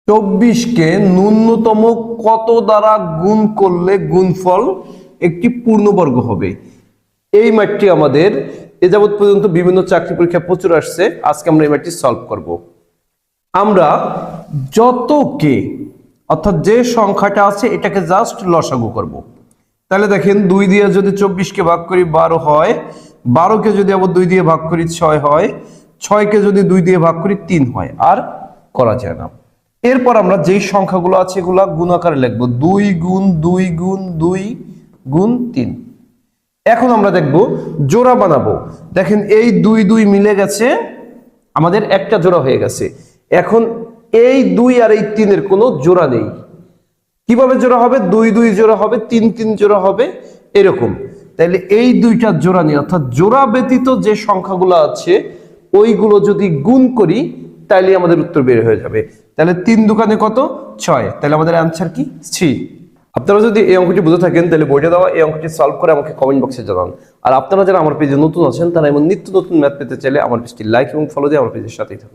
24কে ন্যূনতম কত দ্বারা গুণ করলে গুণফল একটি পূর্ণবর্গ হবে? এই ম্যাথটি আমাদের এ যাবৎ পর্যন্ত বিভিন্ন চাকরি পরীক্ষা প্রচুর আসছে। আজকে আমরা এই ম্যাথটি সলভ করব। আমরা যতকে অর্থাৎ যে সংখ্যাটা আছে এটাকে জাস্ট লসাগু করব। তাহলে দেখেন 2 দিয়ে যদি 24কে ভাগ করি 12 হয়, 12কে যদি আবার 2 দিয়ে ভাগ করি 6 হয়, 6কে যদি 2 দিয়ে ভাগ করি 3 হয়, আর করা যায় না। এরপর আমরা যেই সংখ্যাগুলো আছে এগুলা গুণ আকারে লিখবো, 2 গুণ 2 গুণ 2 গুণ 3। এখন আমরা দেখব জোড়া বানাবো। দেখেন এই 2 2 মিলে গেছে, আমাদের একটা জোড়া হয়ে গেছে। এখন এই 2 আর এই 3 এর কোনো জোড়া নেই। কিভাবে জোড়া হবে? 2 2 জোড়া হবে, 3 3 জোড়া হবে, এরকম। তাহলে এই দুইটা জোড়া নিয়ে অর্থাৎ জোড়া ব্যতীত যে সংখ্যাগুলো আছে ওইগুলো যদি গুণ করি তাহলে আমাদের উত্তর বের হয়ে যাবে। তাহলে 3 দুকানে কত? 6। তাহলে আমাদের অ্যান্সার কি? 3। আপনারা যদি এই অঙ্কটি বুঝে থাকেন তাহলে বইটা দেওয়া এই অঙ্কটি সলভ করে আমাকে কমেন্ট বক্সে জানান। আর আপনারা যারা আমার পেজে নতুন আছেন তারা এমন নিত্য নতুন ম্যাথ পেতে চাইলে আমার পেজটি লাইক এবং ফলো দিয়ে আমার পেজের সাথেই থাকুন।